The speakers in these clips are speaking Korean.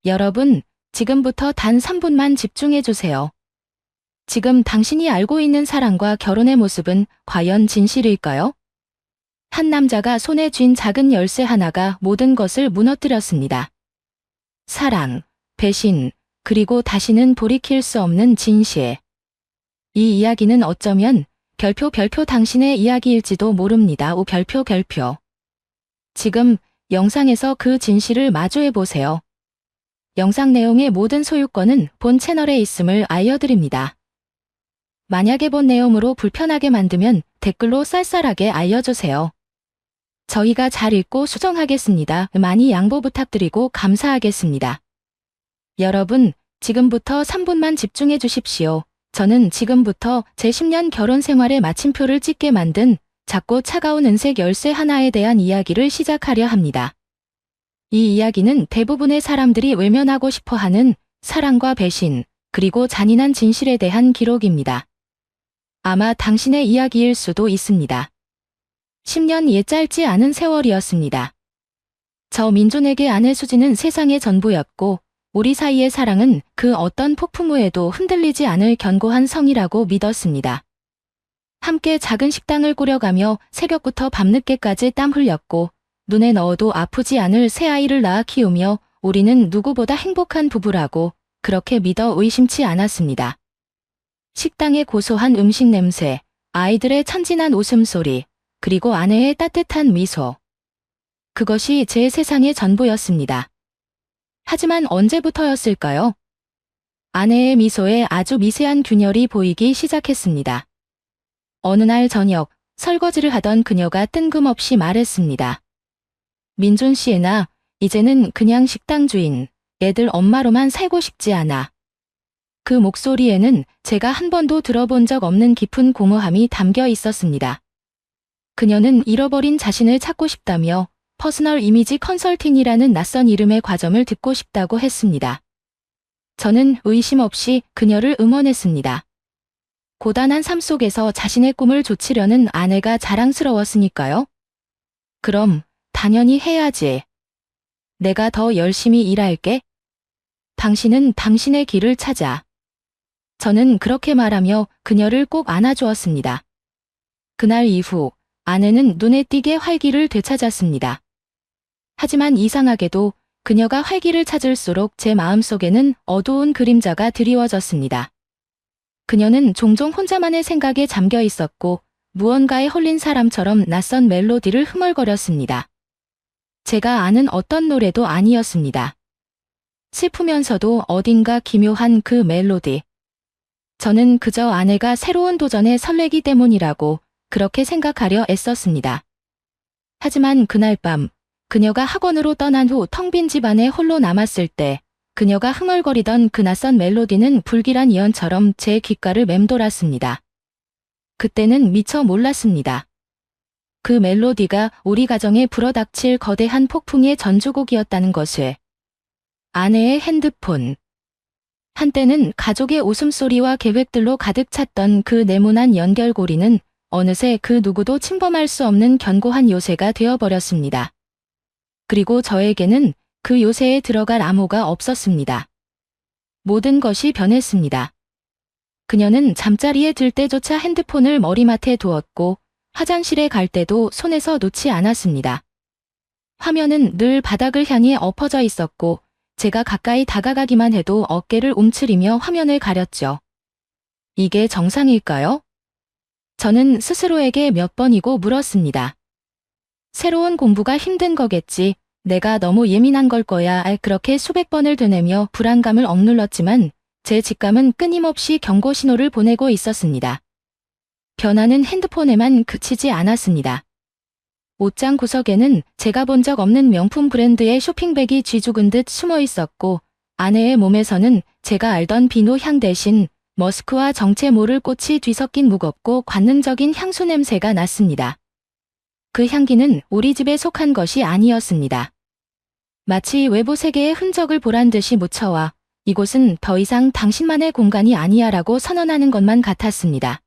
여러분, 지금부터 단 3분만 집중해 주세요. 지금 당신이 알고 있는 사랑과 결혼의 모습은 과연 진실일까요? 한 남자가 손에 쥔 작은 열쇠 하나가 모든 것을 무너뜨렸습니다. 사랑, 배신, 그리고 다시는 돌이킬 수 없는 진실. 이 이야기는 어쩌면 별표 당신의 이야기일지도 모릅니다. 별표. 지금 영상에서 그 진실을 마주해 보세요. 영상 내용의 모든 소유권은 본 채널에 있음을 알려드립니다. 만약에 본 내용으로 불편하게 만들면 댓글로 쌀쌀하게 알려주세요. 저희가 잘 읽고 수정하겠습니다. 많이 양보 부탁드리고 감사하겠습니다. 여러분, 지금부터 3분만 집중해 주십시오. 저는 지금부터 제 10년 결혼 생활의 마침표를 찍게 만든 작고 차가운 은색 열쇠 하나에 대한 이야기를 시작하려 합니다. 이 이야기는 대부분의 사람들이 외면하고 싶어하는 사랑과 배신, 그리고 잔인한 진실에 대한 기록입니다. 아마 당신의 이야기일 수도 있습니다. 10년 옛 짧지 않은 세월이었습니다. 저 민준에게 아내 수지는 세상의 전부였고 우리 사이의 사랑은 그 어떤 폭풍우에도 흔들리지 않을 견고한 성이라고 믿었습니다. 함께 작은 식당을 꾸려가며 새벽부터 밤늦게까지 땀 흘렸고 눈에 넣어도 아프지 않을 새아이를 낳아 키우며 우리는 누구보다 행복한 부부라고 그렇게 믿어 의심치 않았습니다. 식당의 고소한 음식 냄새, 아이들의 천진한 웃음소리, 그리고 아내의 따뜻한 미소. 그것이 제 세상의 전부였습니다. 하지만 언제부터였을까요? 아내의 미소에 아주 미세한 균열이 보이기 시작했습니다. 어느 날 저녁, 설거지를 하던 그녀가 뜬금없이 말했습니다. 민준 씨나 이제는 그냥 식당 주인, 애들 엄마로만 살고 싶지 않아. 그 목소리에는 제가 한 번도 들어본 적 없는 깊은 공허함이 담겨 있었습니다. 그녀는 잃어버린 자신을 찾고 싶다며 퍼스널 이미지 컨설팅이라는 낯선 이름의 과정을 듣고 싶다고 했습니다. 저는 의심 없이 그녀를 응원했습니다. 고단한 삶 속에서 자신의 꿈을 좇으려는 아내가 자랑스러웠으니까요. 그럼 당연히 해야지. 내가 더 열심히 일할게. 당신은 당신의 길을 찾아. 저는 그렇게 말하며 그녀를 꼭 안아주었습니다. 그날 이후 아내는 눈에 띄게 활기를 되찾았습니다. 하지만 이상하게도 그녀가 활기를 찾을수록 제 마음속에는 어두운 그림자가 드리워졌습니다. 그녀는 종종 혼자만의 생각에 잠겨 있었고 무언가에 홀린 사람처럼 낯선 멜로디를 흥얼거렸습니다. 제가 아는 어떤 노래도 아니었습니다. 슬프면서도 어딘가 기묘한 그 멜로디. 저는 그저 아내가 새로운 도전에 설레기 때문이라고 그렇게 생각하려 애썼습니다. 하지만 그날 밤, 그녀가 학원으로 떠난 후 텅 빈 집안에 홀로 남았을 때 그녀가 흥얼거리던 그 낯선 멜로디는 불길한 예언처럼 제 귓가를 맴돌았습니다. 그때는 미처 몰랐습니다. 그 멜로디가 우리 가정에 불어닥칠 거대한 폭풍의 전주곡이었다는 것을. 아내의 핸드폰. 한때는 가족의 웃음소리와 계획들로 가득 찼던 그 네모난 연결고리는 어느새 그 누구도 침범할 수 없는 견고한 요새가 되어버렸습니다. 그리고 저에게는 그 요새에 들어갈 암호가 없었습니다. 모든 것이 변했습니다. 그녀는 잠자리에 들 때조차 핸드폰을 머리맡에 두었고 화장실에 갈 때도 손에서 놓지 않았습니다. 화면은 늘 바닥을 향해 엎어져 있었고 제가 가까이 다가가기만 해도 어깨를 움츠리며 화면을 가렸죠. 이게 정상일까요? 저는 스스로에게 몇 번이고 물었습니다. 새로운 공부가 힘든 거겠지. 내가 너무 예민한 걸 거야. 그렇게 수백 번을 되뇌며 불안감을 억눌렀지만 제 직감은 끊임없이 경고 신호를 보내고 있었습니다. 변화는 핸드폰에만 그치지 않았습니다. 옷장 구석에는 제가 본 적 없는 명품 브랜드의 쇼핑백이 쥐죽은 듯 숨어 있었고 아내의 몸에서는 제가 알던 비누 향 대신 머스크와 정체 모를 꽃이 뒤섞인 무겁고 관능적인 향수 냄새가 났습니다. 그 향기는 우리 집에 속한 것이 아니었습니다. 마치 외부 세계의 흔적을 보란 듯이 묻혀와 이곳은 더 이상 당신만의 공간이 아니야 라고 선언하는 것만 같았습니다.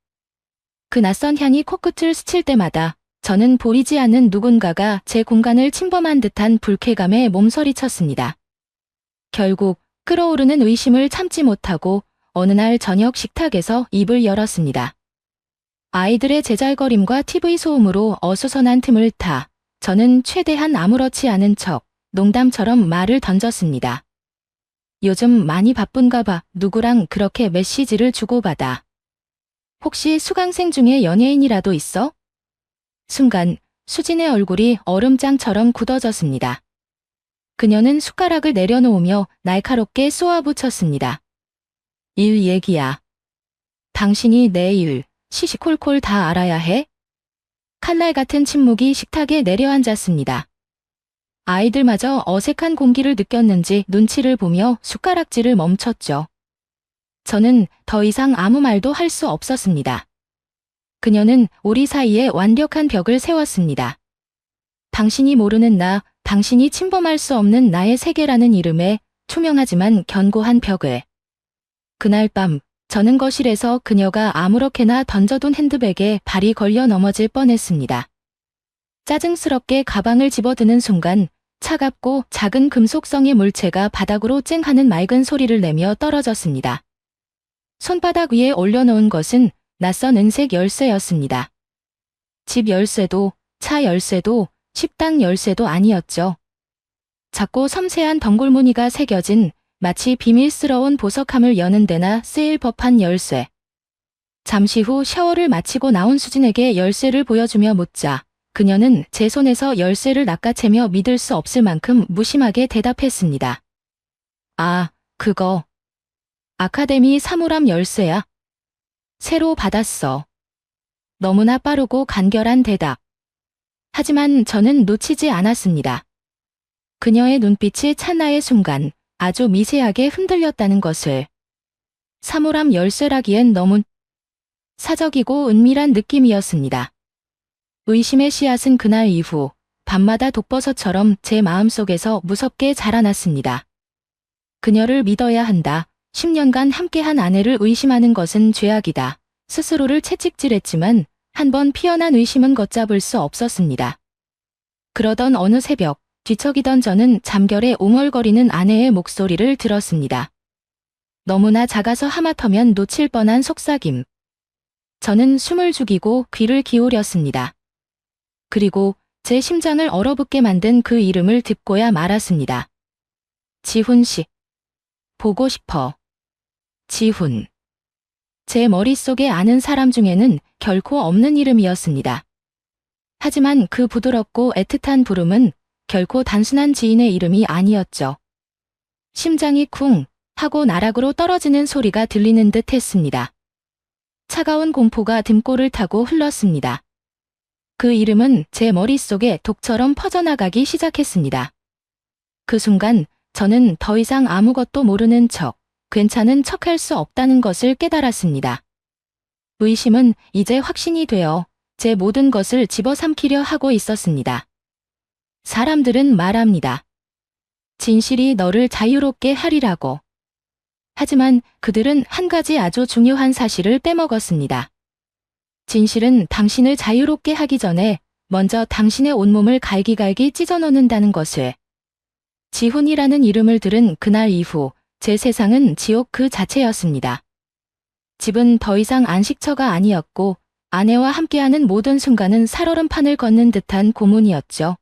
그 낯선 향이 코끝을 스칠 때마다 저는 보이지 않는 누군가가 제 공간을 침범한 듯한 불쾌감에 몸서리쳤습니다. 결국 끓어오르는 의심을 참지 못하고 어느 날 저녁 식탁에서 입을 열었습니다. 아이들의 제잘거림과 TV 소음으로 어수선한 틈을 타 저는 최대한 아무렇지 않은 척 농담처럼 말을 던졌습니다. 요즘 많이 바쁜가 봐. 누구랑 그렇게 메시지를 주고받아. 혹시 수강생 중에 연예인이라도 있어? 순간 수진의 얼굴이 얼음장처럼 굳어졌습니다. 그녀는 숟가락을 내려놓으며 날카롭게 쏘아붙였습니다. 일 얘기야. 당신이 내 일, 시시콜콜 다 알아야 해? 칼날 같은 침묵이 식탁에 내려앉았습니다. 아이들마저 어색한 공기를 느꼈는지 눈치를 보며 숟가락질을 멈췄죠. 저는 더 이상 아무 말도 할 수 없었습니다. 그녀는 우리 사이에 완벽한 벽을 세웠습니다. 당신이 모르는 나, 당신이 침범할 수 없는 나의 세계라는 이름의 투명하지만 견고한 벽을. 그날 밤 저는 거실에서 그녀가 아무렇게나 던져둔 핸드백에 발이 걸려 넘어질 뻔했습니다. 짜증스럽게 가방을 집어드는 순간 차갑고 작은 금속성의 물체가 바닥으로 쨍 하는 맑은 소리를 내며 떨어졌습니다. 손바닥 위에 올려놓은 것은 낯선 은색 열쇠였습니다. 집 열쇠도, 차 열쇠도, 식당 열쇠도 아니었죠. 작고 섬세한 덩굴무늬가 새겨진 마치 비밀스러운 보석함을 여는 데나 쓰일 법한 열쇠. 잠시 후 샤워를 마치고 나온 수진에게 열쇠를 보여주며 묻자 그녀는 제 손에서 열쇠를 낚아채며 믿을 수 없을 만큼 무심하게 대답했습니다. 아, 그거. 아카데미 사물함 열쇠야. 새로 받았어. 너무나 빠르고 간결한 대답. 하지만 저는 놓치지 않았습니다. 그녀의 눈빛이 찰나의 순간 아주 미세하게 흔들렸다는 것을. 사물함 열쇠라기엔 너무 사적이고 은밀한 느낌이었습니다. 의심의 씨앗은 그날 이후 밤마다 독버섯처럼 제 마음속에서 무섭게 자라났습니다. 그녀를 믿어야 한다. 10년간 함께한 아내를 의심하는 것은 죄악이다. 스스로를 채찍질했지만 한 번 피어난 의심은 걷잡을 수 없었습니다. 그러던 어느 새벽 뒤척이던 저는 잠결에 웅얼거리는 아내의 목소리를 들었습니다. 너무나 작아서 하마터면 놓칠 뻔한 속삭임. 저는 숨을 죽이고 귀를 기울였습니다. 그리고 제 심장을 얼어붙게 만든 그 이름을 듣고야 말았습니다. 지훈 씨. 보고 싶어. 지훈. 제 머릿속에 아는 사람 중에는 결코 없는 이름이었습니다. 하지만 그 부드럽고 애틋한 부름은 결코 단순한 지인의 이름이 아니었죠. 심장이 쿵 하고 나락으로 떨어지는 소리가 들리는 듯 했습니다. 차가운 공포가 등골을 타고 흘렀습니다. 그 이름은 제 머릿속에 독처럼 퍼져나가기 시작했습니다. 그 순간 저는 더 이상 아무것도 모르는 척, 괜찮은 척할 수 없다는 것을 깨달았습니다. 의심은 이제 확신이 되어 제 모든 것을 집어삼키려 하고 있었습니다. 사람들은 말합니다. 진실이 너를 자유롭게 하리라고. 하지만 그들은 한 가지 아주 중요한 사실을 빼먹었습니다. 진실은 당신을 자유롭게 하기 전에 먼저 당신의 온몸을 갈기갈기 찢어놓는다는 것을. 지훈이라는 이름을 들은 그날 이후 제 세상은 지옥 그 자체였습니다. 집은 더 이상 안식처가 아니었고 아내와 함께하는 모든 순간은 살얼음판을 걷는 듯한 고문이었죠.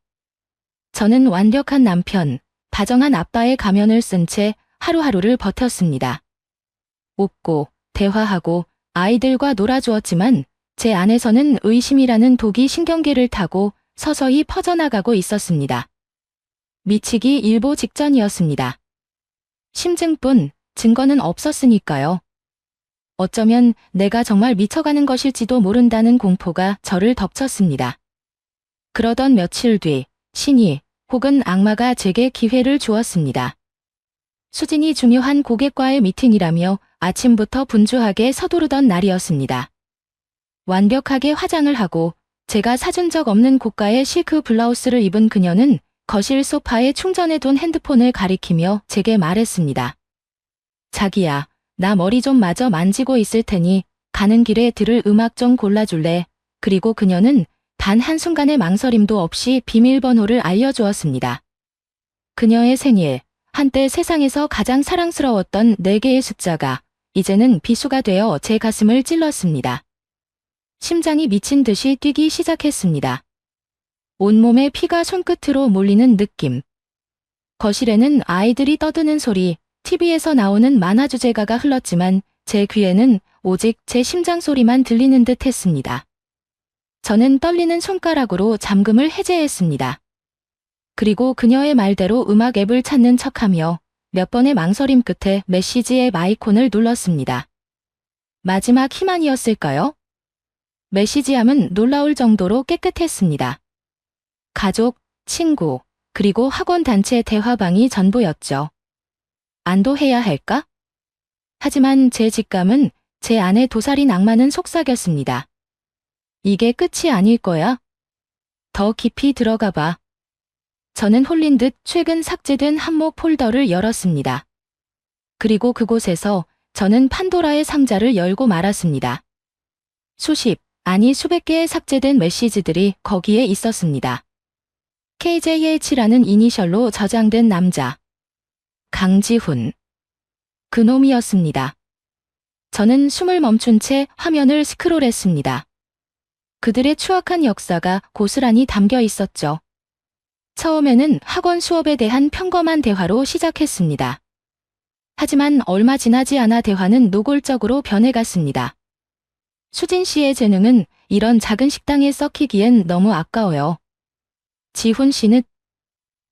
저는 완벽한 남편, 다정한 아빠의 가면을 쓴 채 하루하루를 버텼습니다. 웃고 대화하고 아이들과 놀아주었지만 제 안에서는 의심이라는 독이 신경계를 타고 서서히 퍼져나가고 있었습니다. 미치기 일보 직전이었습니다. 심증뿐 증거는 없었으니까요. 어쩌면 내가 정말 미쳐가는 것일지도 모른다는 공포가 저를 덮쳤습니다. 그러던 며칠 뒤 신이 혹은 악마가 제게 기회를 주었습니다. 수진이 중요한 고객과의 미팅이라며 아침부터 분주하게 서두르던 날이었습니다. 완벽하게 화장을 하고 제가 사준 적 없는 고가의 실크 블라우스를 입은 그녀는 거실 소파에 충전해둔 핸드폰을 가리키며 제게 말했습니다. 자기야, 나 머리 좀 마저 만지고 있을 테니 가는 길에 들을 음악 좀 골라줄래? 그리고 그녀는 단 한순간의 망설임도 없이 비밀번호를 알려주었습니다. 그녀의 생일, 한때 세상에서 가장 사랑스러웠던 4개의 숫자가 이제는 비수가 되어 제 가슴을 찔렀습니다. 심장이 미친 듯이 뛰기 시작했습니다. 온몸에 피가 손끝으로 몰리는 느낌. 거실에는 아이들이 떠드는 소리, TV에서 나오는 만화 주제가가 흘렀지만 제 귀에는 오직 제 심장 소리만 들리는 듯 했습니다. 저는 떨리는 손가락으로 잠금을 해제했습니다. 그리고 그녀의 말대로 음악 앱을 찾는 척하며 몇 번의 망설임 끝에 메시지 앱 아이콘을 눌렀습니다. 마지막 희망이었을까요? 메시지함은 놀라울 정도로 깨끗했습니다. 가족, 친구, 그리고 학원 단체 대화방이 전부였죠. 안도해야 할까? 하지만 제 직감은 제 안의 도살인 악마는 속삭였습니다. 이게 끝이 아닐 거야. 더 깊이 들어가 봐. 저는 홀린 듯 최근 삭제된 한목 폴더를 열었습니다. 그리고 그곳에서 저는 판도라의 상자를 열고 말았습니다. 수십, 아니 수백 개의 삭제된 메시지들이 거기에 있었습니다. KJH라는 이니셜로 저장된 남자. 강지훈. 그놈이었습니다. 저는 숨을 멈춘 채 화면을 스크롤했습니다. 그들의 추악한 역사가 고스란히 담겨 있었죠. 처음에는 학원 수업에 대한 평범한 대화로 시작했습니다. 하지만 얼마 지나지 않아 대화는 노골적으로 변해갔습니다. 수진 씨의 재능은 이런 작은 식당에 썩히기엔 너무 아까워요. 지훈 씨는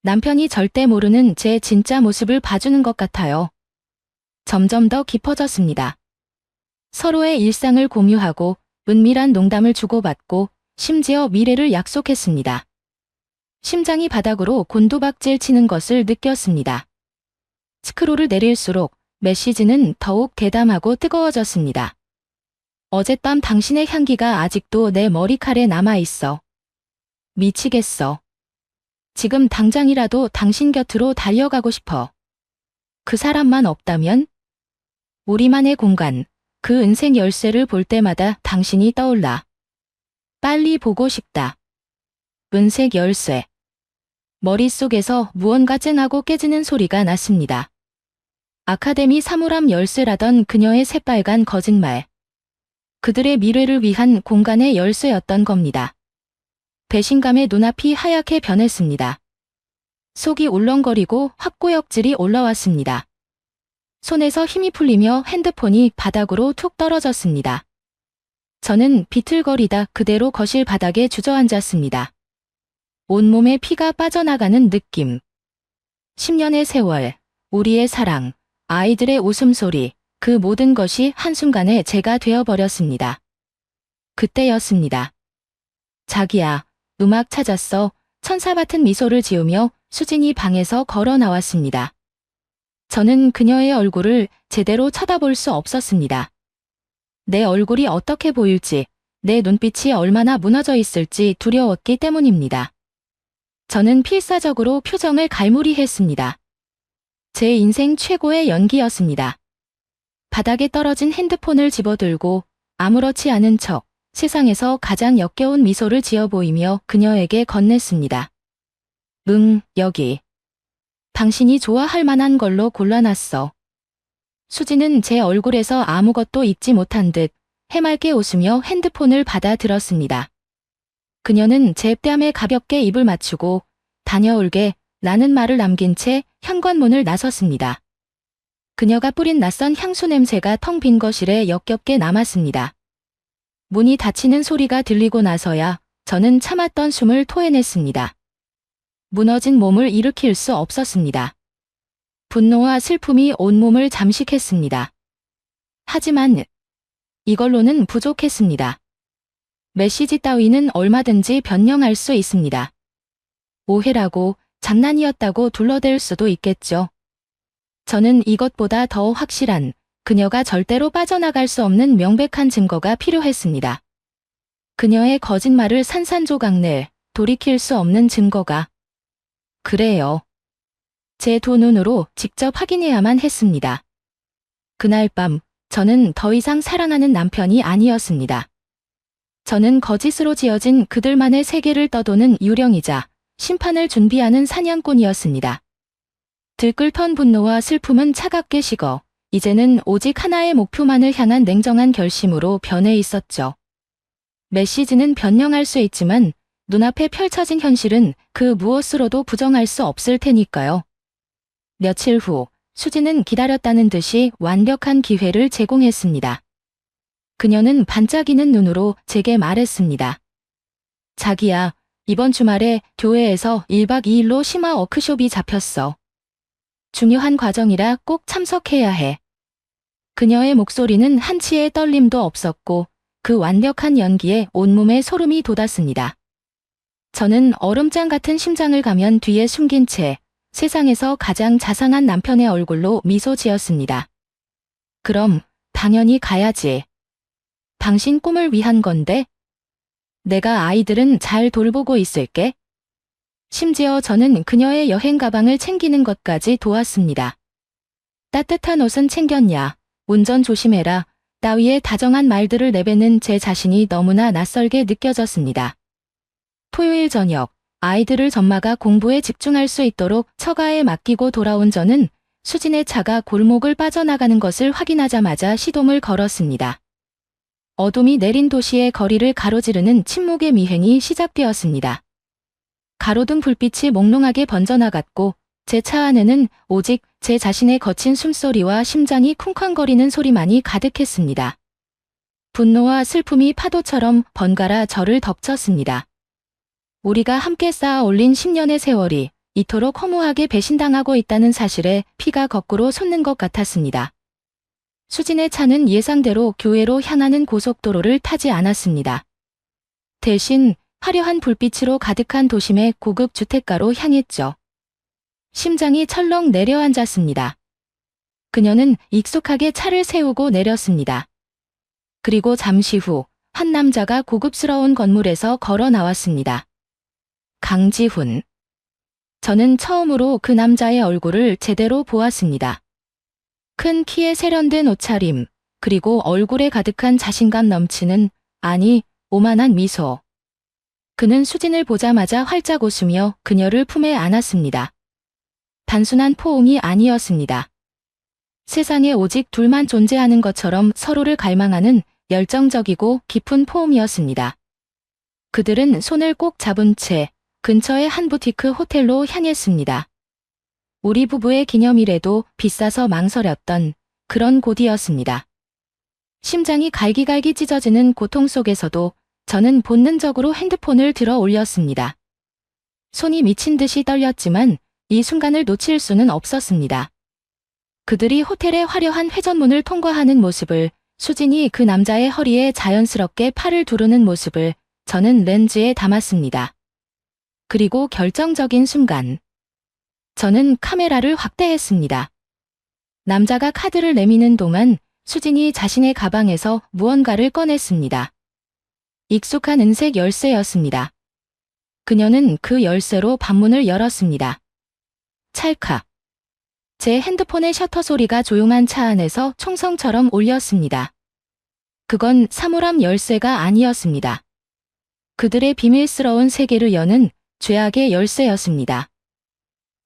남편이 절대 모르는 제 진짜 모습을 봐주는 것 같아요. 점점 더 깊어졌습니다. 서로의 일상을 공유하고 은밀한 농담을 주고받고 심지어 미래를 약속했습니다. 심장이 바닥으로 곤두박질 치는 것을 느꼈습니다. 스크롤을 내릴수록 메시지는 더욱 대담하고 뜨거워졌습니다. 어젯밤 당신의 향기가 아직도 내 머리칼에 남아있어. 미치겠어. 지금 당장이라도 당신 곁으로 달려가고 싶어. 그 사람만 없다면? 우리만의 공간, 그 은색 열쇠를 볼 때마다 당신이 떠올라. 빨리 보고 싶다. 은색 열쇠. 머릿속에서 무언가 쨍하고 깨지는 소리가 났습니다. 아카데미 사물함 열쇠라던 그녀의 새빨간 거짓말. 그들의 미래를 위한 공간의 열쇠였던 겁니다. 배신감에 눈앞이 하얗게 변했습니다. 속이 울렁거리고 확고역질이 올라왔습니다. 손에서 힘이 풀리며 핸드폰이 바닥으로 툭 떨어졌습니다. 저는 비틀거리다 그대로 거실 바닥에 주저앉았습니다. 온몸에 피가 빠져나가는 느낌. 10년의 세월, 우리의 사랑, 아이들의 웃음소리, 그 모든 것이 한순간에 제가 되어버렸습니다. 그때였습니다. 자기야, 음악 찾았어. 천사 같은 미소를 지으며 수진이 방에서 걸어 나왔습니다. 저는 그녀의 얼굴을 제대로 쳐다볼 수 없었습니다. 내 얼굴이 어떻게 보일지, 내 눈빛이 얼마나 무너져 있을지 두려웠기 때문입니다. 저는 필사적으로 표정을 갈무리했습니다. 제 인생 최고의 연기였습니다. 바닥에 떨어진 핸드폰을 집어들고 아무렇지 않은 척 세상에서 가장 역겨운 미소를 지어 보이며 그녀에게 건넸습니다. 응, 여기. 당신이 좋아할 만한 걸로 골라놨어. 수지는 제 얼굴에서 아무것도 잊지 못한 듯 해맑게 웃으며 핸드폰을 받아 들었습니다. 그녀는 제 뺨에 가볍게 입을 맞추고 다녀올게 라는 말을 남긴 채 현관문을 나섰습니다. 그녀가 뿌린 낯선 향수 냄새가 텅 빈 거실에 역겹게 남았습니다. 문이 닫히는 소리가 들리고 나서야 저는 참았던 숨을 토해냈습니다. 무너진 몸을 일으킬 수 없었습니다. 분노와 슬픔이 온몸을 잠식했습니다. 하지만 이걸로는 부족했습니다. 메시지 따위는 얼마든지 변명할 수 있습니다. 오해라고, 장난이었다고 둘러댈 수도 있겠죠. 저는 이것보다 더 확실한, 그녀가 절대로 빠져나갈 수 없는 명백한 증거가 필요했습니다. 그녀의 거짓말을 산산조각 낼 돌이킬 수 없는 증거가. 그래요. 제 두 눈으로 직접 확인해야만 했습니다. 그날 밤 저는 더 이상 사랑하는 남편이 아니었습니다. 저는 거짓으로 지어진 그들만의 세계를 떠도는 유령이자 심판을 준비하는 사냥꾼이었습니다. 들끓던 분노와 슬픔은 차갑게 식어 이제는 오직 하나의 목표만을 향한 냉정한 결심으로 변해 있었죠. 메시지는 변명할 수 있지만 눈앞에 펼쳐진 현실은 그 무엇으로도 부정할 수 없을 테니까요. 며칠 후 수지는 기다렸다는 듯이 완벽한 기회를 제공했습니다. 그녀는 반짝이는 눈으로 제게 말했습니다. 자기야, 이번 주말에 교회에서 1박 2일로 심화 워크숍이 잡혔어. 중요한 과정이라 꼭 참석해야 해. 그녀의 목소리는 한치의 떨림도 없었고 그 완벽한 연기에 온몸에 소름이 돋았습니다. 저는 얼음장 같은 심장을 가면 뒤에 숨긴 채 세상에서 가장 자상한 남편의 얼굴로 미소 지었습니다. 그럼 당연히 가야지. 당신 꿈을 위한 건데? 내가 아이들은 잘 돌보고 있을게. 심지어 저는 그녀의 여행 가방을 챙기는 것까지 도왔습니다. 따뜻한 옷은 챙겼냐, 운전 조심해라, 따위의 다정한 말들을 내뱉는 제 자신이 너무나 낯설게 느껴졌습니다. 토요일 저녁, 아이들을 전마가 공부에 집중할 수 있도록 처가에 맡기고 돌아온 저는 수진의 차가 골목을 빠져나가는 것을 확인하자마자 시동을 걸었습니다. 어둠이 내린 도시의 거리를 가로지르는 침묵의 미행이 시작되었습니다. 가로등 불빛이 몽롱하게 번져나갔고 제 차 안에는 오직 제 자신의 거친 숨소리와 심장이 쿵쾅거리는 소리만이 가득했습니다. 분노와 슬픔이 파도처럼 번갈아 저를 덮쳤습니다. 우리가 함께 쌓아 올린 10년의 세월이 이토록 허무하게 배신당하고 있다는 사실에 피가 거꾸로 솟는 것 같았습니다. 수진의 차는 예상대로 교회로 향하는 고속도로를 타지 않았습니다. 대신 화려한 불빛으로 가득한 도심의 고급 주택가로 향했죠. 심장이 철렁 내려앉았습니다. 그녀는 익숙하게 차를 세우고 내렸습니다. 그리고 잠시 후 한 남자가 고급스러운 건물에서 걸어 나왔습니다. 강지훈. 저는 처음으로 그 남자의 얼굴을 제대로 보았습니다. 큰 키에 세련된 옷차림, 그리고 얼굴에 가득한 자신감 넘치는, 아니, 오만한 미소. 그는 수진을 보자마자 활짝 웃으며 그녀를 품에 안았습니다. 단순한 포옹이 아니었습니다. 세상에 오직 둘만 존재하는 것처럼 서로를 갈망하는 열정적이고 깊은 포옹이었습니다. 그들은 손을 꼭 잡은 채 근처의 한 부티크 호텔로 향했습니다. 우리 부부의 기념일에도 비싸서 망설였던 그런 곳이었습니다. 심장이 갈기갈기 찢어지는 고통 속에서도 저는 본능적으로 핸드폰을 들어 올렸습니다. 손이 미친 듯이 떨렸지만 이 순간을 놓칠 수는 없었습니다. 그들이 호텔의 화려한 회전문을 통과하는 모습을, 수진이 그 남자의 허리에 자연스럽게 팔을 두르는 모습을 저는 렌즈에 담았습니다. 그리고 결정적인 순간, 저는 카메라를 확대했습니다. 남자가 카드를 내미는 동안 수진이 자신의 가방에서 무언가를 꺼냈습니다. 익숙한 은색 열쇠였습니다. 그녀는 그 열쇠로 방문을 열었습니다. 찰칵. 제 핸드폰의 셔터 소리가 조용한 차 안에서 총성처럼 울렸습니다. 그건 사물함 열쇠가 아니었습니다. 그들의 비밀스러운 세계를 여는 죄악의 열쇠였습니다.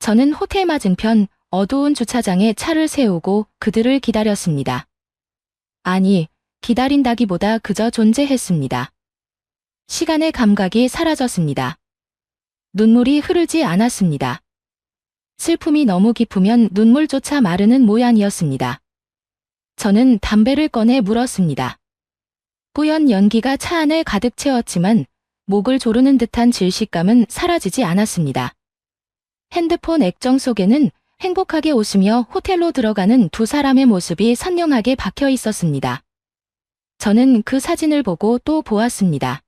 저는 호텔 맞은편 어두운 주차장에 차를 세우고 그들을 기다렸습니다. 아니, 기다린다기보다 그저 존재했습니다. 시간의 감각이 사라졌습니다. 눈물이 흐르지 않았습니다. 슬픔이 너무 깊으면 눈물조차 마르는 모양이었습니다. 저는 담배를 꺼내 물었습니다. 뿌연 연기가 차 안을 가득 채웠지만 목을 조르는 듯한 질식감은 사라지지 않았습니다. 핸드폰 액정 속에는 행복하게 웃으며 호텔로 들어가는 두 사람의 모습이 선명하게 박혀 있었습니다. 저는 그 사진을 보고 또 보았습니다.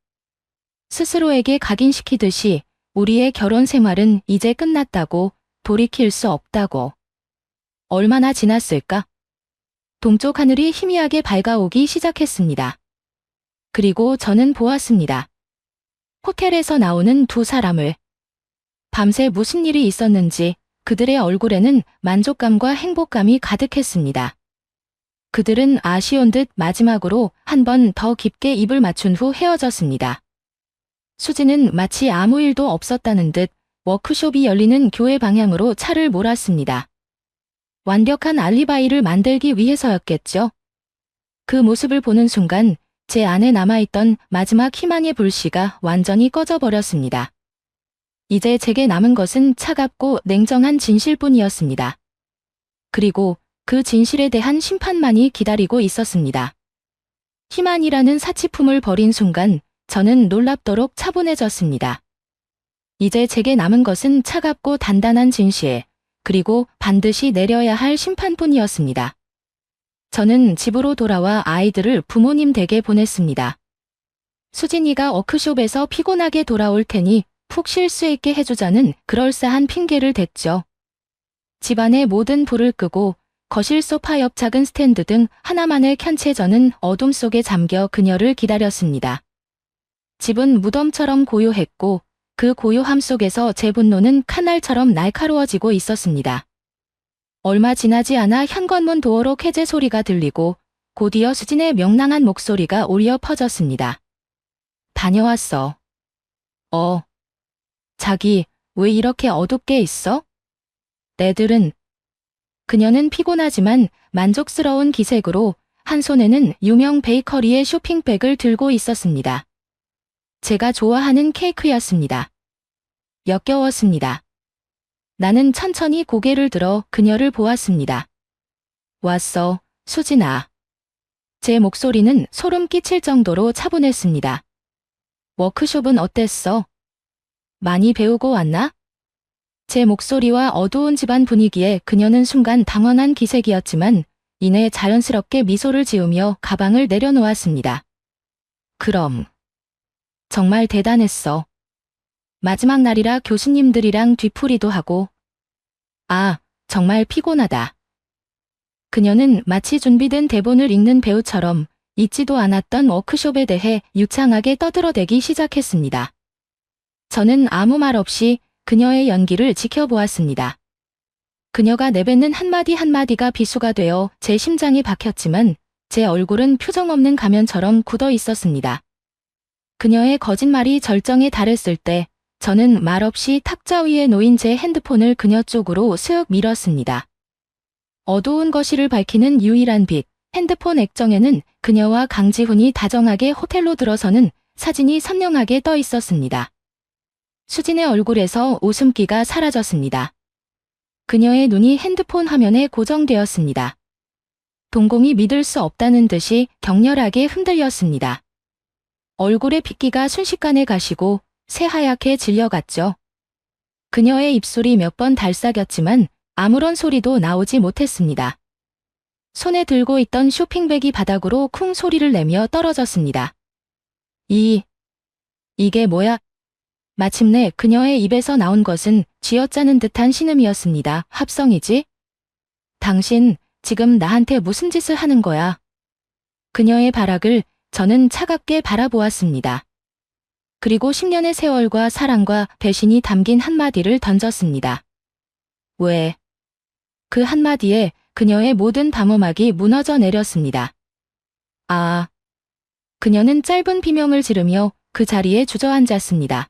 스스로에게 각인시키듯이 우리의 결혼 생활은 이제 끝났다고, 돌이킬 수 없다고. 얼마나 지났을까? 동쪽 하늘이 희미하게 밝아오기 시작했습니다. 그리고 저는 보았습니다. 호텔에서 나오는 두 사람을. 밤새 무슨 일이 있었는지 그들의 얼굴에는 만족감과 행복감이 가득했습니다. 그들은 아쉬운 듯 마지막으로 한 번 더 깊게 입을 맞춘 후 헤어졌습니다. 수지는 마치 아무 일도 없었다는 듯 워크숍이 열리는 교회 방향으로 차를 몰았습니다. 완벽한 알리바이를 만들기 위해서였겠죠. 그 모습을 보는 순간 제 안에 남아있던 마지막 희망의 불씨가 완전히 꺼져버렸습니다. 이제 제게 남은 것은 차갑고 냉정한 진실뿐이었습니다. 그리고 그 진실에 대한 심판만이 기다리고 있었습니다. 희만이라는 사치품을 버린 순간 저는 놀랍도록 차분해졌습니다. 이제 제게 남은 것은 차갑고 단단한 진실, 그리고 반드시 내려야 할 심판뿐이었습니다. 저는 집으로 돌아와 아이들을 부모님 댁에 보냈습니다. 수진이가 워크숍에서 피곤하게 돌아올 테니 푹 쉴 수 있게 해주자는 그럴싸한 핑계를 댔죠. 집안의 모든 불을 끄고 거실 소파 옆 작은 스탠드 등 하나만을 켠 채 저는 어둠 속에 잠겨 그녀를 기다렸습니다. 집은 무덤처럼 고요했고 그 고요함 속에서 제 분노는 칼날처럼 날카로워지고 있었습니다. 얼마 지나지 않아 현관문 도어록 해제 소리가 들리고 곧이어 수진의 명랑한 목소리가 울려 퍼졌습니다. 다녀왔어. 자기, 왜 이렇게 어둡게 있어? 애들은. 그녀는 피곤하지만 만족스러운 기색으로 한 손에는 유명 베이커리의 쇼핑백을 들고 있었습니다. 제가 좋아하는 케이크였습니다. 역겨웠습니다. 나는 천천히 고개를 들어 그녀를 보았습니다. 왔어, 수진아. 제 목소리는 소름 끼칠 정도로 차분했습니다. 워크숍은 어땠어? 많이 배우고 왔나? 제 목소리와 어두운 집안 분위기에 그녀는 순간 당황한 기색이었지만 이내 자연스럽게 미소를 지으며 가방을 내려놓았습니다. 그럼. 정말 대단했어. 마지막 날이라 교수님들이랑 뒤풀이도 하고. 정말 피곤하다. 그녀는 마치 준비된 대본을 읽는 배우처럼 잊지도 않았던 워크숍에 대해 유창하게 떠들어대기 시작했습니다. 저는 아무 말 없이 그녀의 연기를 지켜보았습니다. 그녀가 내뱉는 한마디 한마디가 비수가 되어 제 심장이 박혔지만 제 얼굴은 표정 없는 가면처럼 굳어 있었습니다. 그녀의 거짓말이 절정에 달했을 때 저는 말없이 탁자 위에 놓인 제 핸드폰을 그녀 쪽으로 쓱 밀었습니다. 어두운 거실을 밝히는 유일한 빛, 핸드폰 액정에는 그녀와 강지훈이 다정하게 호텔로 들어서는 사진이 선명하게 떠 있었습니다. 수진의 얼굴에서 웃음기가 사라졌습니다. 그녀의 눈이 핸드폰 화면에 고정되었습니다. 동공이 믿을 수 없다는 듯이 격렬하게 흔들렸습니다. 얼굴의 핏기가 순식간에 가시고 새하얗게 질려갔죠. 그녀의 입술이 몇 번 달싹였지만 아무런 소리도 나오지 못했습니다. 손에 들고 있던 쇼핑백이 바닥으로 쿵 소리를 내며 떨어졌습니다. 이게 뭐야? 마침내 그녀의 입에서 나온 것은 쥐어짜는 듯한 신음이었습니다. 합성이지? 당신 지금 나한테 무슨 짓을 하는 거야? 그녀의 발악을 저는 차갑게 바라보았습니다. 그리고 10년의 세월과 사랑과 배신이 담긴 한마디를 던졌습니다. 왜? 그 한마디에 그녀의 모든 담음막이 무너져 내렸습니다. 그녀는 짧은 비명을 지르며 그 자리에 주저앉았습니다.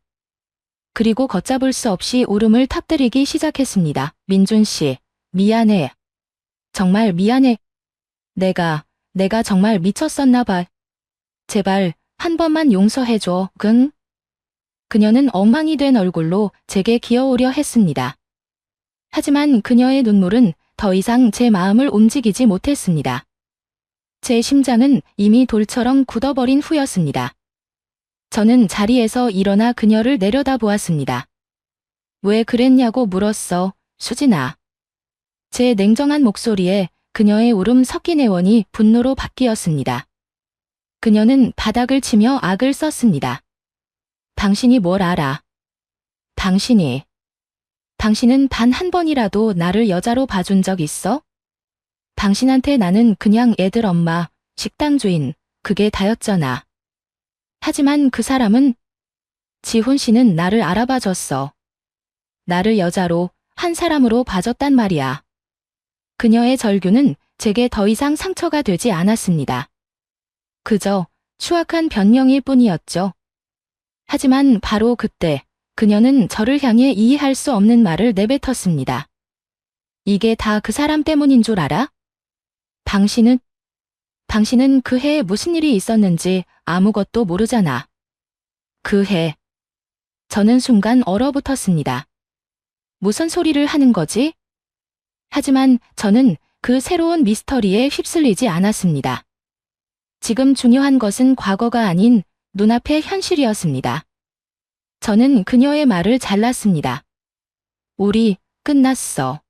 그리고 걷잡을 수 없이 울음을 터뜨리기 시작했습니다. 민준 씨, 미안해. 정말 미안해. 내가 정말 미쳤었나 봐. 제발 한 번만 용서해줘, 응? 그녀는 엉망이 된 얼굴로 제게 기어오려 했습니다. 하지만 그녀의 눈물은 더 이상 제 마음을 움직이지 못했습니다. 제 심장은 이미 돌처럼 굳어버린 후였습니다. 저는 자리에서 일어나 그녀를 내려다보았습니다. 왜 그랬냐고 물었어, 수진아. 제 냉정한 목소리에 그녀의 울음 섞인 애원이 분노로 바뀌었습니다. 그녀는 바닥을 치며 악을 썼습니다. 당신이 뭘 알아? 당신은 단 한 번이라도 나를 여자로 봐준 적 있어? 당신한테 나는 그냥 애들 엄마, 식당 주인, 그게 다였잖아. 하지만 그 사람은, 지훈 씨는 나를 알아봐줬어. 나를 여자로, 한 사람으로 봐줬단 말이야. 그녀의 절규는 제게 더 이상 상처가 되지 않았습니다. 그저 추악한 변명일 뿐이었죠. 하지만 바로 그때 그녀는 저를 향해 이해할 수 없는 말을 내뱉었습니다. 이게 다 그 사람 때문인 줄 알아? 당신은 그 해에 무슨 일이 있었는지 아무것도 모르잖아. 그 해. 저는 순간 얼어붙었습니다. 무슨 소리를 하는 거지? 하지만 저는 그 새로운 미스터리에 휩쓸리지 않았습니다. 지금 중요한 것은 과거가 아닌 눈앞의 현실이었습니다. 저는 그녀의 말을 잘랐습니다. 우리 끝났어.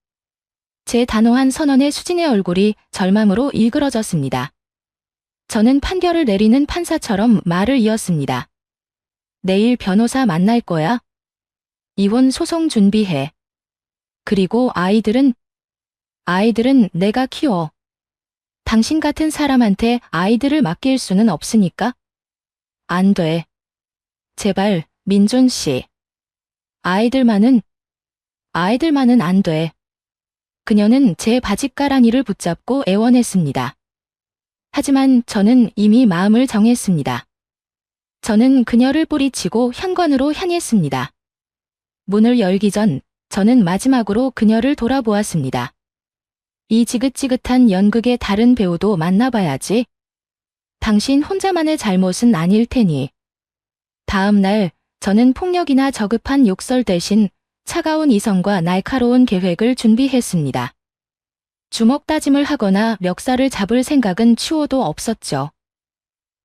제 단호한 선언에 수진의 얼굴이 절망으로 일그러졌습니다. 저는 판결을 내리는 판사처럼 말을 이었습니다. 내일 변호사 만날 거야. 이혼 소송 준비해. 그리고 아이들은 내가 키워. 당신 같은 사람한테 아이들을 맡길 수는 없으니까. 안 돼. 제발, 민준 씨. 아이들만은 안 돼. 그녀는 제 바짓가랑이를 붙잡고 애원했습니다. 하지만 저는 이미 마음을 정했습니다. 저는 그녀를 뿌리치고 현관으로 향했습니다. 문을 열기 전 저는 마지막으로 그녀를 돌아보았습니다. 이 지긋지긋한 연극의 다른 배우도 만나봐야지. 당신 혼자만의 잘못은 아닐 테니. 다음 날 저는 폭력이나 저급한 욕설 대신 차가운 이성과 날카로운 계획을 준비했습니다. 주먹 다짐을 하거나 멱살을 잡을 생각은 추호도 없었죠.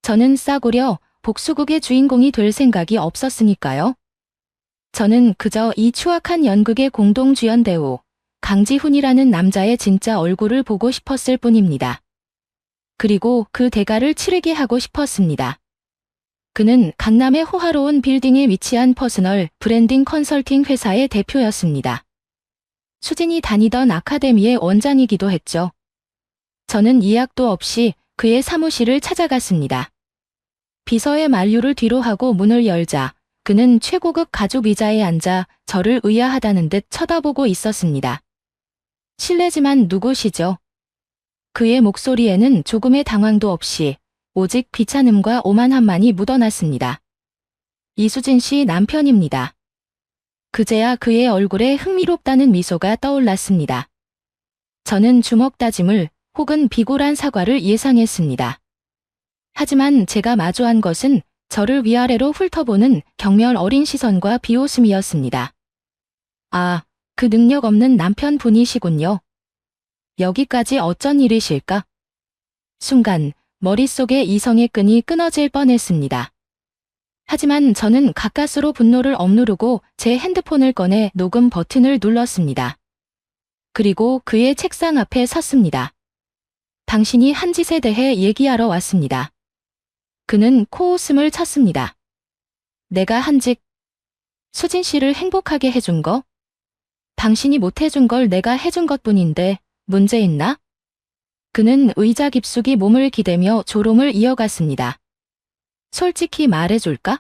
저는 싸구려 복수극의 주인공이 될 생각이 없었으니까요. 저는 그저 이 추악한 연극의 공동 주연 배우 강지훈이라는 남자의 진짜 얼굴을 보고 싶었을 뿐입니다. 그리고 그 대가를 치르게 하고 싶었습니다. 그는 강남의 호화로운 빌딩에 위치한 퍼스널 브랜딩 컨설팅 회사의 대표였습니다. 수진이 다니던 아카데미의 원장이기도 했죠. 저는 예약도 없이 그의 사무실을 찾아갔습니다. 비서의 만류를 뒤로 하고 문을 열자 그는 최고급 가죽 의자에 앉아 저를 의아하다는 듯 쳐다보고 있었습니다. 실례지만 누구시죠? 그의 목소리에는 조금의 당황도 없이 오직 귀찮음과 오만함만이 묻어났습니다. 이수진 씨 남편입니다. 그제야 그의 얼굴에 흥미롭다는 미소가 떠올랐습니다. 저는 주먹 다짐을 혹은 비굴한 사과를 예상했습니다. 하지만 제가 마주한 것은 저를 위아래로 훑어보는 경멸 어린 시선과 비웃음이었습니다. 아, 그 능력 없는 남편분이시군요. 여기까지 어쩐 일이실까? 순간 머릿속에 이성의 끈이 끊어질 뻔했습니다. 하지만 저는 가까스로 분노를 억누르고 제 핸드폰을 꺼내 녹음 버튼을 눌렀습니다. 그리고 그의 책상 앞에 섰습니다. 당신이 한 짓에 대해 얘기하러 왔습니다. 그는 코웃음을 쳤습니다. 내가 한 짓, 수진 씨를 행복하게 해준 거? 당신이 못해준 걸 내가 해준 것뿐인데 문제 있나? 그는 의자 깊숙이 몸을 기대며 조롱을 이어갔습니다. 솔직히 말해줄까?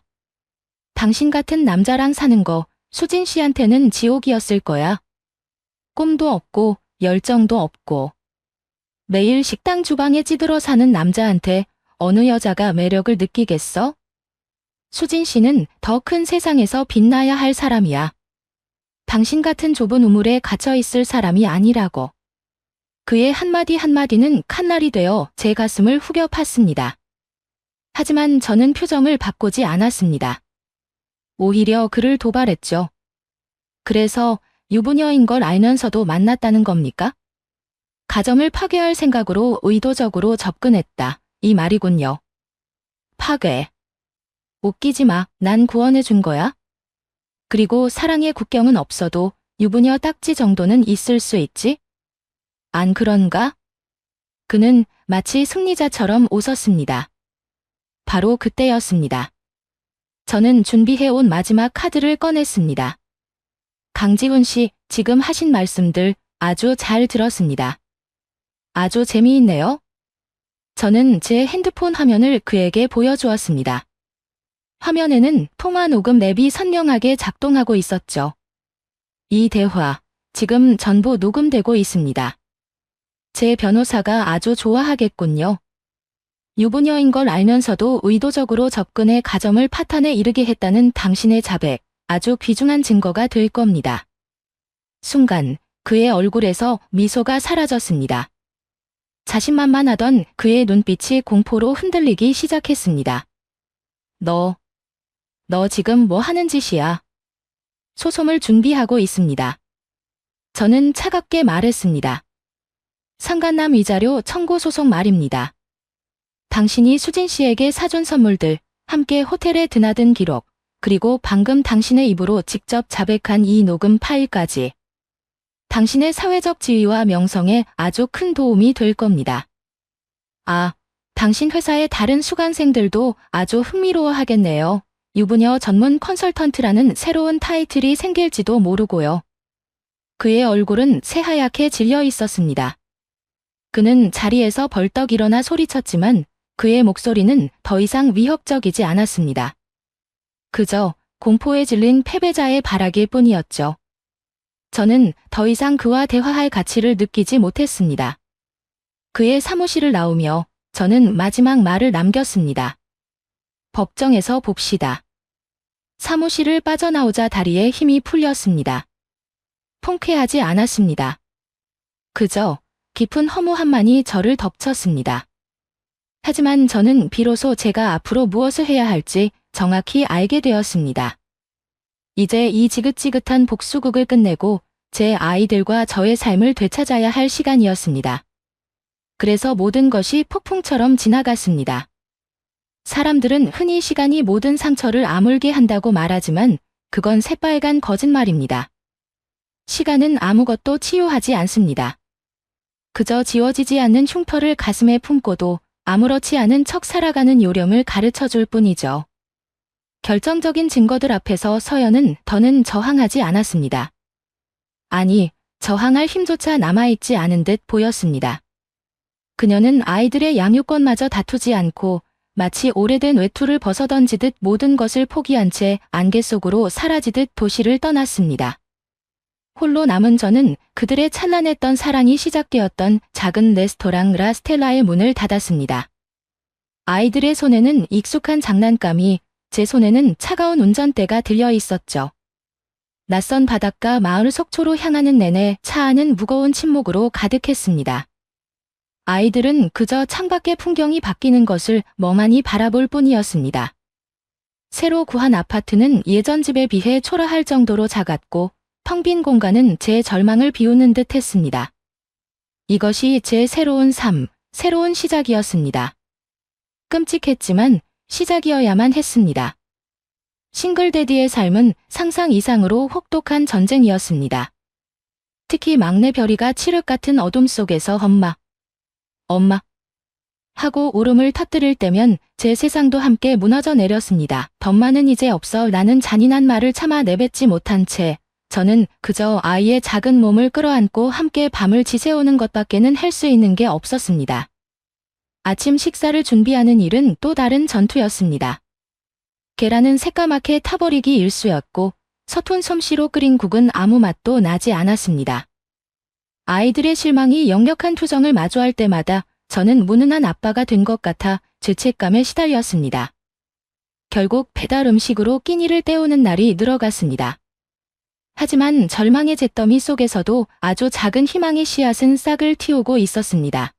당신 같은 남자랑 사는 거 수진 씨한테는 지옥이었을 거야. 꿈도 없고 열정도 없고. 매일 식당 주방에 찌들어 사는 남자한테 어느 여자가 매력을 느끼겠어? 수진 씨는 더 큰 세상에서 빛나야 할 사람이야. 당신 같은 좁은 우물에 갇혀 있을 사람이 아니라고. 그의 한마디 한마디는 칼날이 되어 제 가슴을 후벼 팠습니다. 하지만 저는 표정을 바꾸지 않았습니다. 오히려 그를 도발했죠. 그래서 유부녀인 걸 알면서도 만났다는 겁니까? 가정을 파괴할 생각으로 의도적으로 접근했다. 이 말이군요. 파괴. 웃기지 마. 난 구원해 준 거야. 그리고 사랑의 국경은 없어도 유부녀 딱지 정도는 있을 수 있지? 안 그런가? 그는 마치 승리자처럼 웃었습니다. 바로 그때였습니다. 저는 준비해온 마지막 카드를 꺼냈습니다. 강지훈 씨, 지금 하신 말씀들 아주 잘 들었습니다. 아주 재미있네요. 저는 제 핸드폰 화면을 그에게 보여주었습니다. 화면에는 통화 녹음 앱이 선명하게 작동하고 있었죠. 이 대화, 지금 전부 녹음되고 있습니다. 제 변호사가 아주 좋아하겠군요. 유부녀인 걸 알면서도 의도적으로 접근해 가정을 파탄에 이르게 했다는 당신의 자백, 아주 귀중한 증거가 될 겁니다. 순간 그의 얼굴에서 미소가 사라졌습니다. 자신만만하던 그의 눈빛이 공포로 흔들리기 시작했습니다. 너 지금 뭐 하는 짓이야? 소송을 준비하고 있습니다. 저는 차갑게 말했습니다. 상간남 위자료 청구 소송 말입니다. 당신이 수진 씨에게 사준 선물들, 함께 호텔에 드나든 기록, 그리고 방금 당신의 입으로 직접 자백한 이 녹음 파일까지. 당신의 사회적 지위와 명성에 아주 큰 도움이 될 겁니다. 아, 당신 회사의 다른 수강생들도 아주 흥미로워하겠네요. 유부녀 전문 컨설턴트라는 새로운 타이틀이 생길지도 모르고요. 그의 얼굴은 새하얗게 질려 있었습니다. 그는 자리에서 벌떡 일어나 소리쳤지만 그의 목소리는 더 이상 위협적이지 않았습니다. 그저 공포에 질린 패배자의 발악일 뿐이었죠. 저는 더 이상 그와 대화할 가치를 느끼지 못했습니다. 그의 사무실을 나오며 저는 마지막 말을 남겼습니다. 법정에서 봅시다. 사무실을 빠져나오자 다리에 힘이 풀렸습니다. 통쾌하지 않았습니다. 그저 깊은 허무함만이 저를 덮쳤습니다. 하지만 저는 비로소 제가 앞으로 무엇을 해야 할지 정확히 알게 되었습니다. 이제 이 지긋지긋한 복수극을 끝내고 제 아이들과 저의 삶을 되찾아야 할 시간이었습니다. 그래서 모든 것이 폭풍처럼 지나갔습니다. 사람들은 흔히 시간이 모든 상처를 아물게 한다고 말하지만 그건 새빨간 거짓말입니다. 시간은 아무것도 치유하지 않습니다. 그저 지워지지 않는 흉터를 가슴에 품고도 아무렇지 않은 척 살아가는 요령을 가르쳐줄 뿐이죠. 결정적인 증거들 앞에서 서연은 더는 저항하지 않았습니다. 아니, 저항할 힘조차 남아있지 않은 듯 보였습니다. 그녀는 아이들의 양육권마저 다투지 않고 마치 오래된 외투를 벗어던지듯 모든 것을 포기한 채 안개 속으로 사라지듯 도시를 떠났습니다. 홀로 남은 저는 그들의 찬란했던 사랑이 시작되었던 작은 레스토랑 라 스텔라의 문을 닫았습니다. 아이들의 손에는 익숙한 장난감이, 제 손에는 차가운 운전대가 들려 있었죠. 낯선 바닷가 마을 속초로 향하는 내내 차 안은 무거운 침묵으로 가득했습니다. 아이들은 그저 창밖의 풍경이 바뀌는 것을 멍하니 바라볼 뿐이었습니다. 새로 구한 아파트는 예전 집에 비해 초라할 정도로 작았고 텅 빈 공간은 제 절망을 비우는 듯 했습니다. 이것이 제 새로운 삶, 새로운 시작이었습니다. 끔찍했지만 시작이어야만 했습니다. 싱글데디의 삶은 상상 이상으로 혹독한 전쟁이었습니다. 특히 막내 별이가 칠흑 같은 어둠 속에서 엄마 하고 울음을 터뜨릴 때면 제 세상도 함께 무너져 내렸습니다. 덤마는 이제 없어 라는 잔인한 말을 참아 내뱉지 못한 채 저는 그저 아이의 작은 몸을 끌어안고 함께 밤을 지새우는 것밖에는 할 수 있는 게 없었습니다. 아침 식사를 준비하는 일은 또 다른 전투였습니다. 계란은 새까맣게 타버리기 일쑤였고 서툰 솜씨로 끓인 국은 아무 맛도 나지 않았습니다. 아이들의 실망이 역력한 투정을 마주할 때마다 저는 무능한 아빠가 된 것 같아 죄책감에 시달렸습니다. 결국 배달 음식으로 끼니를 때우는 날이 늘어갔습니다. 하지만 절망의 잿더미 속에서도 아주 작은 희망의 씨앗은 싹을 틔우고 있었습니다.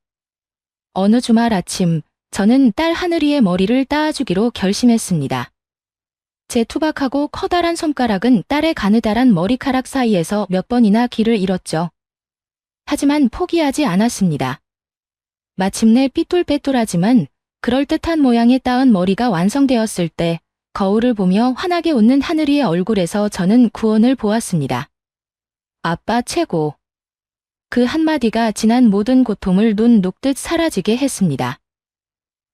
어느 주말 아침, 저는 딸 하늘이의 머리를 따아주기로 결심했습니다. 제 투박하고 커다란 손가락은 딸의 가느다란 머리카락 사이에서 몇 번이나 길을 잃었죠. 하지만 포기하지 않았습니다. 마침내 삐뚤빼뚤하지만 그럴듯한 모양의 따은 머리가 완성되었을 때 거울을 보며 환하게 웃는 하늘이의 얼굴에서 저는 구원을 보았습니다. 아빠 최고. 그 한마디가 지난 모든 고통을 눈 녹듯 사라지게 했습니다.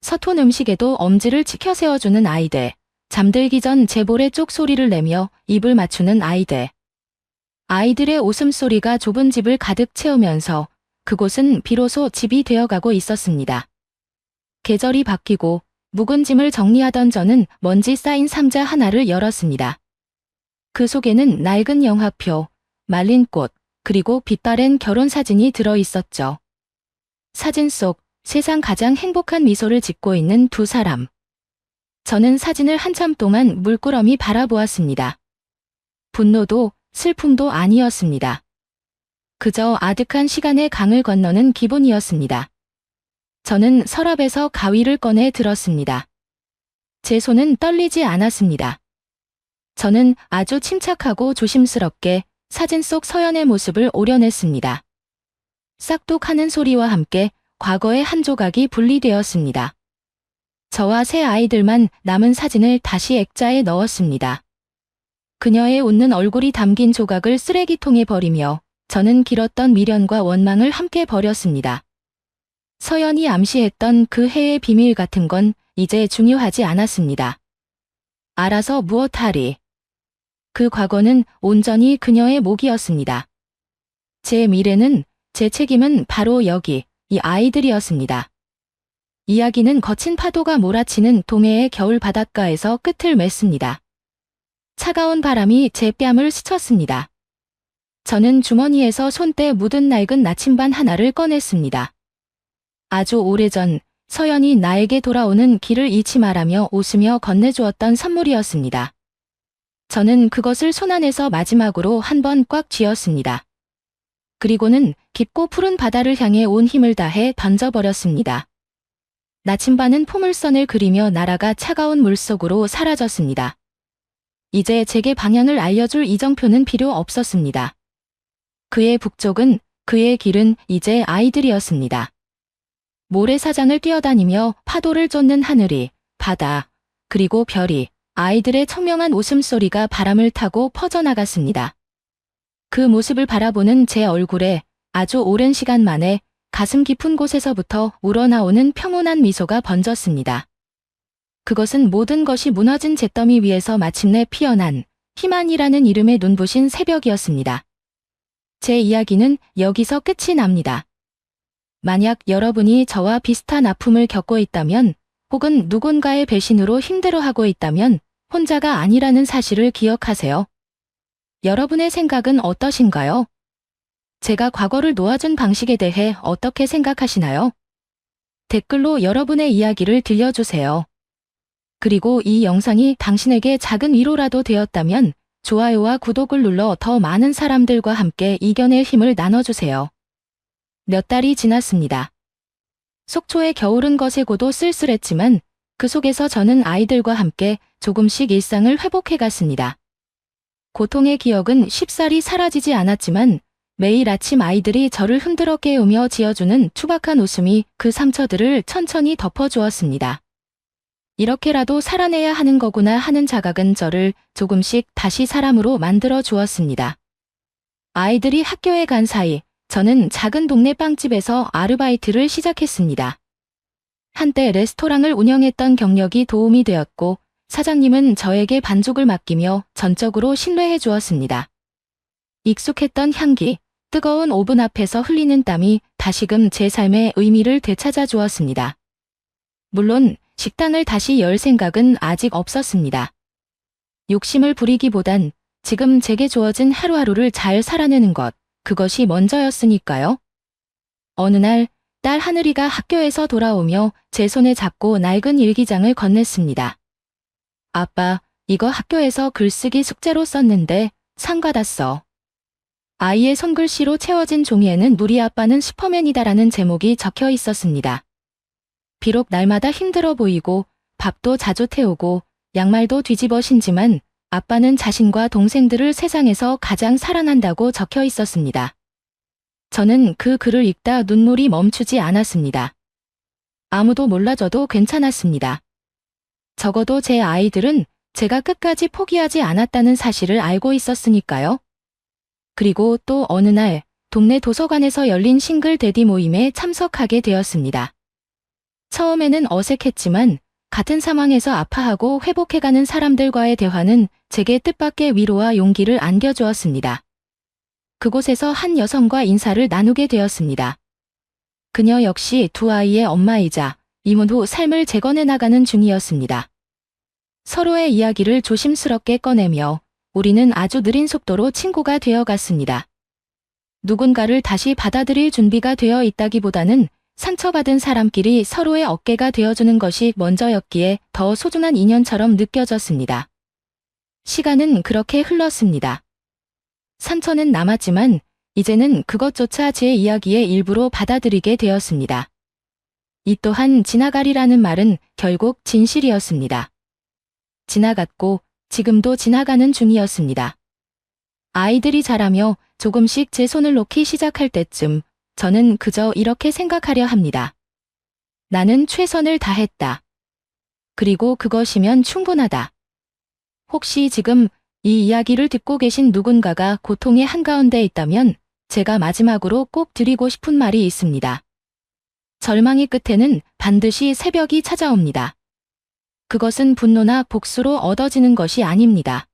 서툰 음식에도 엄지를 치켜 세워주는 아이들, 잠들기 전 제 볼에 쪽 소리를 내며 입을 맞추는 아이들. 아이들의 웃음소리가 좁은 집을 가득 채우면서 그곳은 비로소 집이 되어가고 있었습니다. 계절이 바뀌고 묵은 짐을 정리하던 저는 먼지 쌓인 상자 하나를 열었습니다. 그 속에는 낡은 영화표, 말린 꽃, 그리고 빛바랜 결혼사진이 들어있었죠. 사진 속 세상 가장 행복한 미소를 짓고 있는 두 사람. 저는 사진을 한참 동안 물끄러미 바라보았습니다. 분노도 슬픔도 아니었습니다. 그저 아득한 시간의 강을 건너는 기분이었습니다. 저는 서랍에서 가위를 꺼내 들었습니다. 제 손은 떨리지 않았습니다. 저는 아주 침착하고 조심스럽게 사진 속 서연의 모습을 오려냈습니다. 싹둑 하는 소리와 함께 과거의 한 조각이 분리되었습니다. 저와 새 아이들만 남은 사진을 다시 액자에 넣었습니다. 그녀의 웃는 얼굴이 담긴 조각을 쓰레기통에 버리며 저는 길었던 미련과 원망을 함께 버렸습니다. 서연이 암시했던 그 해의 비밀 같은 건 이제 중요하지 않았습니다. 알아서 무엇하리. 그 과거는 온전히 그녀의 몫이었습니다. 제 미래는, 제 책임은 바로 여기, 이 아이들이었습니다. 이야기는 거친 파도가 몰아치는 동해의 겨울 바닷가에서 끝을 맺습니다. 차가운 바람이 제 뺨을 스쳤습니다. 저는 주머니에서 손때 묻은 낡은 나침반 하나를 꺼냈습니다. 아주 오래전 서연이 나에게 돌아오는 길을 잃지 말라며 웃으며 건네주었던 선물이었습니다. 저는 그것을 손안에서 마지막으로 한 번 꽉 쥐었습니다. 그리고는 깊고 푸른 바다를 향해 온 힘을 다해 던져버렸습니다. 나침반은 포물선을 그리며 날아가 차가운 물속으로 사라졌습니다. 이제 제게 방향을 알려줄 이정표는 필요 없었습니다. 그의 북쪽은, 그의 길은 이제 아이들이었습니다. 모래사장을 뛰어다니며 파도를 쫓는 하늘이, 바다, 그리고 별이, 아이들의 청명한 웃음소리가 바람을 타고 퍼져나갔습니다. 그 모습을 바라보는 제 얼굴에 아주 오랜 시간 만에 가슴 깊은 곳에서부터 우러나오는 평온한 미소가 번졌습니다. 그것은 모든 것이 무너진 잿더미 위에서 마침내 피어난 희만이라는 이름의 눈부신 새벽이었습니다. 제 이야기는 여기서 끝이 납니다. 만약 여러분이 저와 비슷한 아픔을 겪고 있다면, 혹은 누군가의 배신으로 힘들어하고 있다면 혼자가 아니라는 사실을 기억하세요. 여러분의 생각은 어떠신가요? 제가 과거를 놓아준 방식에 대해 어떻게 생각하시나요? 댓글로 여러분의 이야기를 들려주세요. 그리고 이 영상이 당신에게 작은 위로라도 되었다면 좋아요와 구독을 눌러 더 많은 사람들과 함께 이겨낼 힘을 나눠주세요. 몇 달이 지났습니다. 속초의 겨울은 거세고도 쓸쓸했지만 그 속에서 저는 아이들과 함께 조금씩 일상을 회복해갔습니다. 고통의 기억은 쉽사리 사라지지 않았지만 매일 아침 아이들이 저를 흔들어 깨우며 지어주는 투박한 웃음이 그 상처들을 천천히 덮어주었습니다. 이렇게라도 살아내야 하는 거구나 하는 자각은 저를 조금씩 다시 사람으로 만들어 주었습니다. 아이들이 학교에 간 사이 저는 작은 동네 빵집에서 아르바이트를 시작했습니다. 한때 레스토랑을 운영했던 경력이 도움이 되었고 사장님은 저에게 반죽을 맡기며 전적으로 신뢰해 주었습니다. 익숙했던 향기, 뜨거운 오븐 앞에서 흘리는 땀이 다시금 제 삶의 의미를 되찾아 주었습니다. 물론 식당을 다시 열 생각은 아직 없었습니다. 욕심을 부리기보단 지금 제게 주어진 하루하루를 잘 살아내는 것, 그것이 먼저였으니까요. 어느 날 딸 하늘이가 학교에서 돌아오며 제 손에 잡고 낡은 일기장을 건넸습니다. 아빠, 이거 학교에서 글쓰기 숙제로 썼는데 상 받았어. 아이의 손글씨로 채워진 종이에는 우리 아빠는 슈퍼맨이다라는 제목이 적혀 있었습니다. 비록 날마다 힘들어 보이고 밥도 자주 태우고 양말도 뒤집어 신지만 아빠는 자신과 동생들을 세상에서 가장 사랑한다고 적혀 있었습니다. 저는 그 글을 읽다 눈물이 멈추지 않았습니다. 아무도 몰라줘도 괜찮았습니다. 적어도 제 아이들은 제가 끝까지 포기하지 않았다는 사실을 알고 있었으니까요. 그리고 또 어느 날 동네 도서관에서 열린 싱글 데디 모임에 참석하게 되었습니다. 처음에는 어색했지만 같은 상황에서 아파하고 회복해가는 사람들과의 대화는 제게 뜻밖의 위로와 용기를 안겨주었습니다. 그곳에서 한 여성과 인사를 나누게 되었습니다. 그녀 역시 두 아이의 엄마이자 이혼 후 삶을 재건해 나가는 중이었습니다. 서로의 이야기를 조심스럽게 꺼내며 우리는 아주 느린 속도로 친구가 되어갔습니다. 누군가를 다시 받아들일 준비가 되어 있다기보다는 상처받은 사람끼리 서로의 어깨가 되어주는 것이 먼저였기에 더 소중한 인연처럼 느껴졌습니다. 시간은 그렇게 흘렀습니다. 상처는 남았지만 이제는 그것조차 제 이야기의 일부로 받아들이게 되었습니다. 이 또한 지나가리라는 말은 결국 진실이었습니다. 지나갔고 지금도 지나가는 중이었습니다. 아이들이 자라며 조금씩 제 손을 놓기 시작할 때쯤 저는 그저 이렇게 생각하려 합니다. 나는 최선을 다했다. 그리고 그것이면 충분하다. 혹시 지금 이 이야기를 듣고 계신 누군가가 고통의 한가운데 있다면 제가 마지막으로 꼭 드리고 싶은 말이 있습니다. 절망의 끝에는 반드시 새벽이 찾아옵니다. 그것은 분노나 복수로 얻어지는 것이 아닙니다.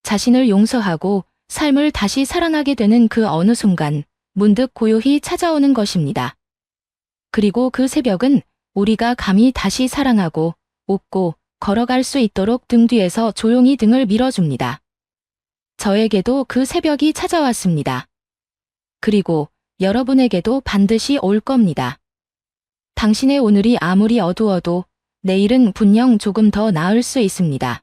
자신을 용서하고 삶을 다시 사랑하게 되는 그 어느 순간 문득 고요히 찾아오는 것입니다. 그리고 그 새벽은 우리가 감히 다시 사랑하고 웃고 걸어갈 수 있도록 등 뒤에서 조용히 등을 밀어줍니다. 저에게도 그 새벽이 찾아왔습니다. 그리고 여러분에게도 반드시 올 겁니다. 당신의 오늘이 아무리 어두워도 내일은 분명 조금 더 나을 수 있습니다.